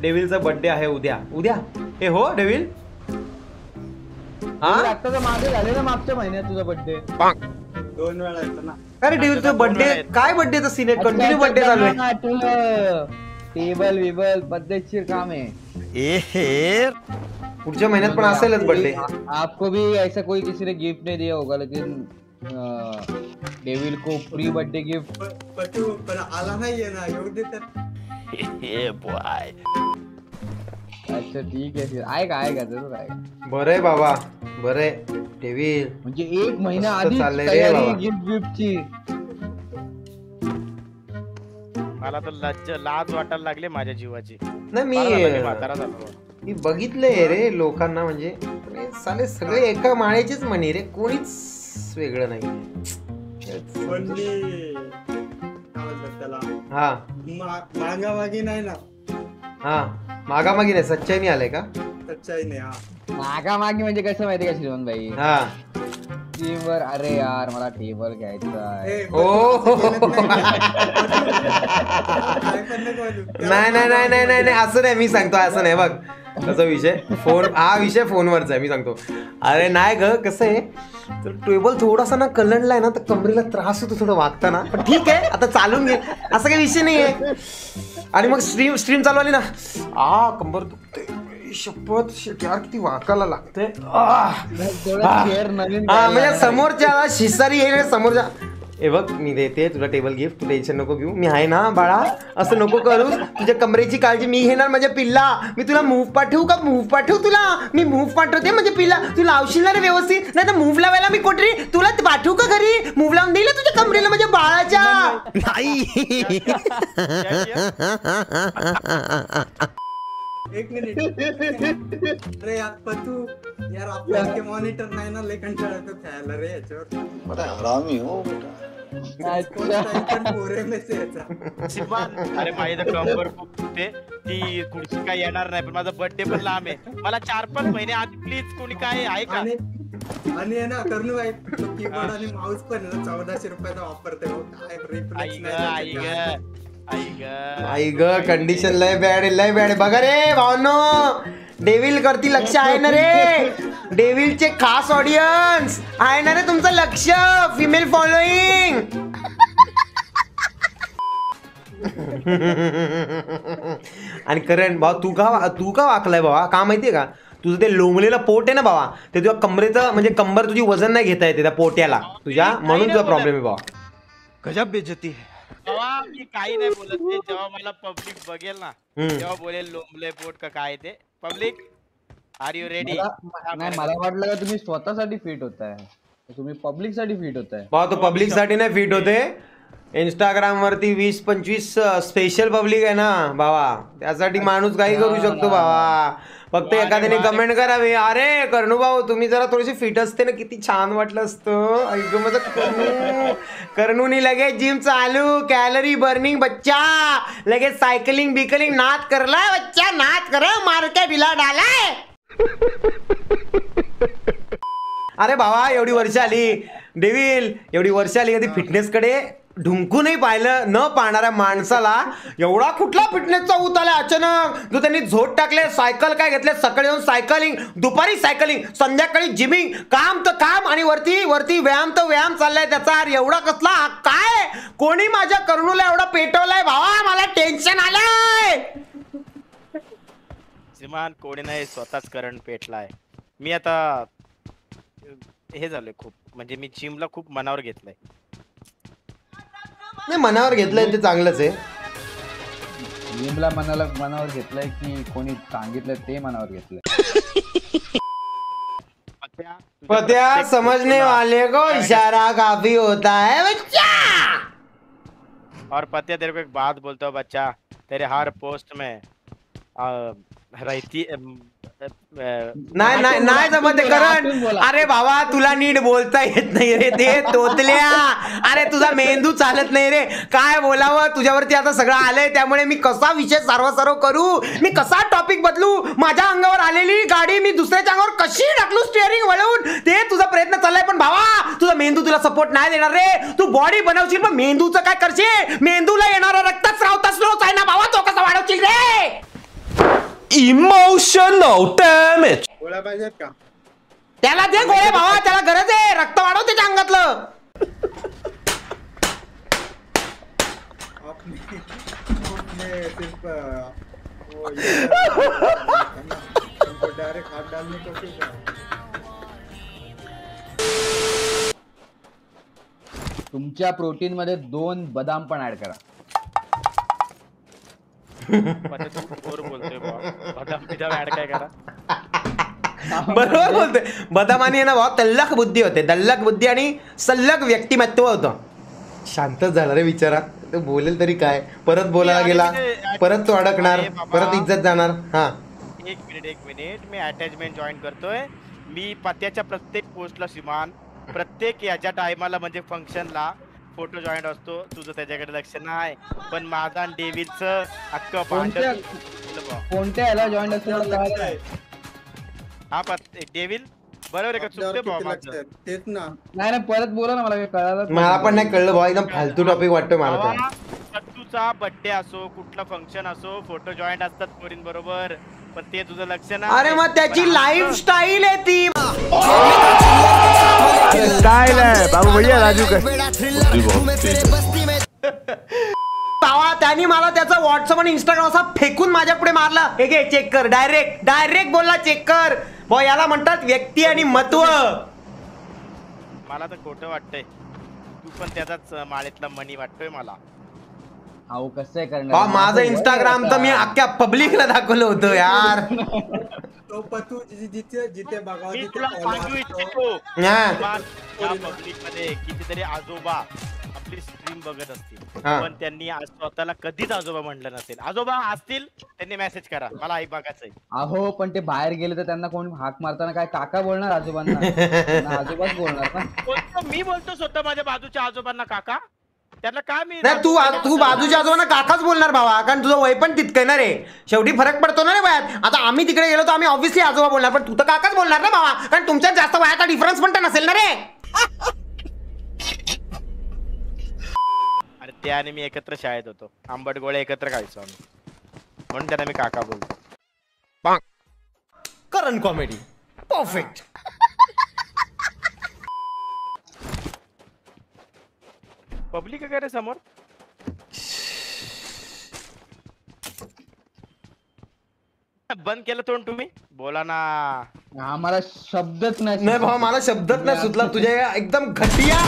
डेव्हिलचा birthday आहे उद्या. उद्या हे हो डेव्हिल? आता मागे झाले ना मागच्या महिन्यात तुझा बर्थडे 2 वेळा येतो ना. अरे डेव्हिलचा बर्थडे काय बर्थडेचा सीन आहे? कंटिन्यू बर्थडे चालू आहे. टेबल विबल पद्धतशीर काम है. पुढच्या महिन्यात पण असेलच बर्थडे. आपको भी ऐसा कोई किसी ने गिफ्ट नहीं दिया होगा लेकिन डेविल को प्री बर्थडे गिफ्ट पण आला नाहीये ना येऊ दे तर. अच्छा ठीक आहे. आएगा जरूर आएगा. बरं बाबा बरं डेव्हिल. म्हणजे 1 महिना आधी गिफ्ट गिफ्टची. मला तर लाज वाटायला लागले माझ्या जीवाची. नाही मी बघितलंय रे लोकांना, म्हणजे साले सगळे एका माळेचेच म्हणे रे, कोणीच वेगळं नाही. त्याला हा मागामागी नाही ना. हा मागामागी नाही, सच्चाईने आलाय का? सच्चाई नाही. हा मागामागी म्हणजे कसं माहिती का श्रीमंत भाई? हा टीमवर. अरे यार मला टेबल घ्यायचा आहे. नाही असं नाही, मी सांगतो असं नाही. बघ कसा विषय हा विषय फोनवरचा आहे, मी सांगतो. अरे नाही ग, कसं आहे तर टेबल थोडासा ना कलंडलाय ना तर कमरेला त्रास होतो थोडं वागताना, पण ठीक आहे आता चालून घे, असं काही विषय नाही आहे. आणि मग स्ट्रीम चालू आली ना कंबर दुखते, शपथ यार किती वाकायला लागते. म्हणजे समोरच्या शिसारी येईल समोरच्या. हे बघ मी देते तुला टेबल गिफ्ट, तू टेन्शन नको घेऊ, मी आहे ना बाळा, असं नको करूस, तुझ्या कमरेची काळजी मी घेणार माझ्या पिल्ला. मी तुला मूव्ह पाठवू का? मूव्ह पाठवू तुला? मी मूव्ह पाठवते म्हणजे पिल्ला, तू लावशील ना रे व्यवस्थित? नाही तर मूव्ह लावायला मी कोठरी तुला पाठवू का घरी? मूव्ह लावून देईल तुझ्या कमरेला माझ्या बाळाच्या. नाही 1 मिनिट. अरे यार पतू यार आपल्या मॉनिटर नाही ना, लय कंटाळा येतो खेळायला रे याच्यावर. बड़ा हरामी हो बेटा. अरे माझी तर कंबर खूप दुखते, ती खुर्ची काय येणार नाही, पण माझा बर्थडे पण लांब आहे. मला 4-5 महिने आधी प्लीज कोणी काय आहे का? आणि आहे ना करणू भाई कीबोर्ड आणि माऊस पण 1400 रुपयाचा वापरते. आई ग कंडिशन लय बॅड. बघा रे भावनो, डेव्हिल करती लक्ष आहे ना रे, डेव्हिलचे खास ऑडियन्स आहे ना रे तुमचं लक्ष, फिमेल फॉलोईंग. आणि करण भाऊ तू का वाकलाय बाबा? का माहितीये का? तुझं ते लोंबलेलं पोट आहे ना बाबा, ते तुझ्या कमरेचं म्हणजे कंबर तुझी वजन नाही घेता येते त्या पोट्याला तुझ्या, म्हणून तुझा प्रॉब्लेम आहे बाबा. गजब बेइज्जती है. मी काही नाही बोलत ते, जेव्हा मला पब्लिक बघेल ना तेव्हा बोलेल लोंबले पोट का काय ते. Public are you ready? नाही मला वाटलं का तुम्ही स्वतःसाठी फिट होताय, तुम्ही पब्लिक साठी फिट होताय. बाबा तो पब्लिक साठी नाही फिट होते, इंस्टाग्राम वरती 20-25 स्पेशल पब्लिक आहे ना बाबा, त्यासाठी माणूस काही करू शकतो बाबा. फक्त एखाद्याने कमेंट करावी, अरे करणू भाऊ तुम्ही जरा थोडीशी फिट असते ना किती छान वाटलं असतं. ऐक माझं करणूनी लगेच जिम चालू, कॅलरी बर्निंग बच्चा, लगेच सायकलिंग बिकलिंग नाद करलाय बच्चा, नाद कर मार के बिला डालाय. अरे भावा एवढी वर्ष आली डेव्हिल, एवढी वर्ष आली कधी फिटनेस कडे ढुंकूनही पाहिलं न पाहणाऱ्या माणसाला एवढा कुठला फिटनेसचा उत आला अचानक, जो त्यांनी झोट टाकले, सायकल काय घेतले, सकाळी जाऊन सायकलिंग, दुपारी सायकलिंग, संध्याकाळी जिमिंग, काम तर काम आणि वरती व्यायाम तर व्यायाम चाललाय त्याचा. एवढा कसला काय? कोणी माझ्या करणूला एवढा पेटवलाय भावा? मला टेन्शन आलंय. श्रीमान कोणी नाही, स्वतःच करण पेटलाय. मी आता हे झालंय खूप, म्हणजे मी जिमला खूप मनावर घेतलंय. नाही मनावर घेतलंय ते चांगलंच आहे. जिमला मनावर घेतलंय की कोणी सांगितलं ते मनावर घेतलंय? पत्या समझने वाले को इशारा काफी होता है बच्चा. और पत्या तेरे को एक बात बोलता हूँ बच्चा, तेरे हर पोस्ट में रहती नाही जमत करण. अरे भावा तुला नीट बोलता येत नाही रे ते तोतल्या. अरे तुझा मेंदू चालत नाही रे, काय बोलावं तुझ्यावरती आता सगळं आलंय, त्यामुळे मी कसा विषय सारवा करू, मी कसा टॉपिक बदलू, माझ्या अंगावर आलेली गाडी मी दुसऱ्याच्या अंगावर कशी टाकलू स्टिअरिंग वळवून, ते तुझा प्रयत्न चाललाय. पण भावा तुझा मेंदू तुला सपोर्ट नाही देणार रे. तू बॉडी बनवशील पण मेंदूचं काय करशील? मेंदूला येणारा रक्तस्राव तसलोच आहे ना भावा, तो कसा वाढवशील रे? emotional damage. गोळ्या पाहिजेत का? त्याला दे गोळे भावा, त्याला गरज आहे, रक्त वाढव त्याच्या अंगातलं. आपने सिर्फ वो उनको डायरेक्ट हाथ डालने को क्या? तुमच्या प्रोटीन मध्ये 2 बदाम पण ऍड करा. बोलतोय बदाम ऍड काय करा. बरोबर बोलते. बदामानी ना भाऊ तल्लख बुद्धी होते, दल्लख बुद्धी आणि सल्लख व्यक्तिमत्व होतं. शांतच झाला रे विचारा. तो बोलेल तरी काय, परत बोलायला गेला, परत तो अडकणार, परत इज्जत जाणार. हा एक मिनिट मी अटॅचमेंट जॉईन करतोय. मी पत्त्याच्या प्रत्येक पोस्टला श्रीमान, प्रत्येक याच्या टायमाला म्हणजे फंक्शनला फोटो जॉईंट असतो. तुझं त्याच्याकडे लक्ष नाही, पण माझा आणि डेव्हिडचं अख्खं भांडण. कोणत्या याला जॉईन असतं? हा डेव्हिड बरोबर आहे का? चुकते भाऊ माझं. तेच ना. नाही परत बोला ना, मला काही कळालं. मला पण नाही कळलं भाऊ, एकदम फालतू टॉपिक वाटतोय मला तर. सत्तूचा बर्थडे असो, कुठला फंक्शन असो, फोटो जॉईंट असतात पोरीं बरोबर, पण ते तुझं लक्ष नाही. अरे मग त्याची लाईफ स्टाईल आहे ती. स्टाइल है बाबू भैया राजू का. भावा त्यांनी मला त्याचा व्हॉट्सअप आणि इंस्टाग्राम असा फेकून माझ्या पुढे मारला. हे घे चेक कर. डायरेक्ट बोलला चेक कर. भाऊ याला म्हणतात व्यक्ती आणि महत्व. मला तर खोटं वाटतंय. तू पण त्याचाच माळेतला मणी वाटतोय मला. अहो कसं आहे करणार. माझं इंस्टाग्राम तर मी अख्ख्या पब्लिकला दाखवलं होतं यार. तो पतू जिथे बघावं मी तिथे तुला follow सांगू असतो. इच्छितो, हा. या पब्लिक मध्ये कितीतरी आजोबा आपली स्ट्रीम बघत असतील, हा. पण त्यांनी आज स्वतःला कधीच आजोबा म्हणलं नसेल. आजोबा असतील त्यांनी मेसेज करा, मला आई बघायचंय. अहो पण ते बाहेर गेले तर त्यांना कोण हाक मारताना काय काका बोलणार आजोबांना? त्यांना आजोबाच बोलणार ना. मी बोलतो स्वतः माझ्या बाजूच्या आजोबांना काका. त्यांना काय मी नाही तू बाजूच्या आजोबांना काकाच बोलणार भावा, कारण तुझं वय पण तितकं ना रे. शेवटी फरक पडतो ना रे वयात. आता आम्ही तिकडे गेलो तर आम्ही ऑब्व्हियसली आजोबा बोलणार, पण तू तर काकाच बोलणार ना भावा, कारण तुमच्यात जास्त वयाचा डिफरन्स पण तर नसेल ना रे. अरे ते आणि मी एकत्र शाळेत होतो, आंबट गोळे एकत्र खायचो आम्ही, म्हणून त्यांना मी काका बोलतो. Current comedy perfect. पब्लिक वगैरे समोर बंद केलं तोंड तुम्ही, बोला ना. आम्हाला शब्दच नाही भावा, मला शब्दच नाही सुचला तुझ्या एकदम घटिया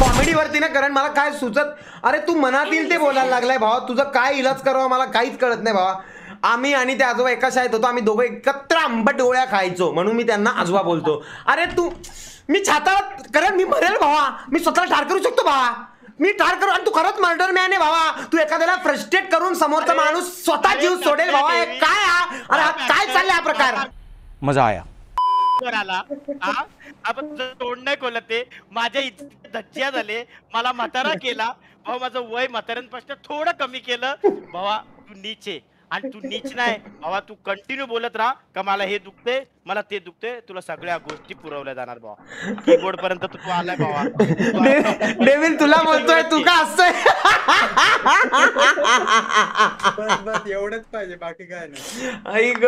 कॉमेडी वरती ना. कारण मला काय सुचत, अरे तू मनात येईल ते बोलायला लागलाय भावा. तुझं काय इलाज करावं मला काहीच कळत नाही भावा. आम्ही आणि ते आजोबा एका शाळेत होतो, आम्ही दोघं एकत्र आंबट डोळ्या खायचो, म्हणून मी त्यांना आजोबा बोलतो. अरे तू मी छाता, कारण मी मरेल भावा, मी स्वतःला ठार करू शकतो भावा, मी ठार करू. आणि तू खरंच मर्डर मॅन आहे भावा. तू एखाद्याला फ्रस्ट्रेट करून समोरचा माणूस स्वतः जीव सोडेल भावा. हे काय हा? अरे हा काय चाललंय हा प्रकार? मजा आया. आला आपण तोंड नाही खोलत. ते माझ्या इतके धज्जिया झाले, मला म्हातारा केला भाऊ. माझं वय म्हाताऱ्यांपासून थोडं कमी केलं भावा. तू नीच आहे आणि तू नीच नाही भावा. तू कंटिन्यू बोलत राहा का मला हे दुखते, मला ते दुखते. तुला सगळ्या गोष्टी पुरवल्या जाणार भावा. कीबोर्ड पर्यंत तू आलाय भावा. डेव्हिड तुला बोलतोय, तू का असतोय? बस एवढंच पाहिजे, बाकी काय नाही. आई ग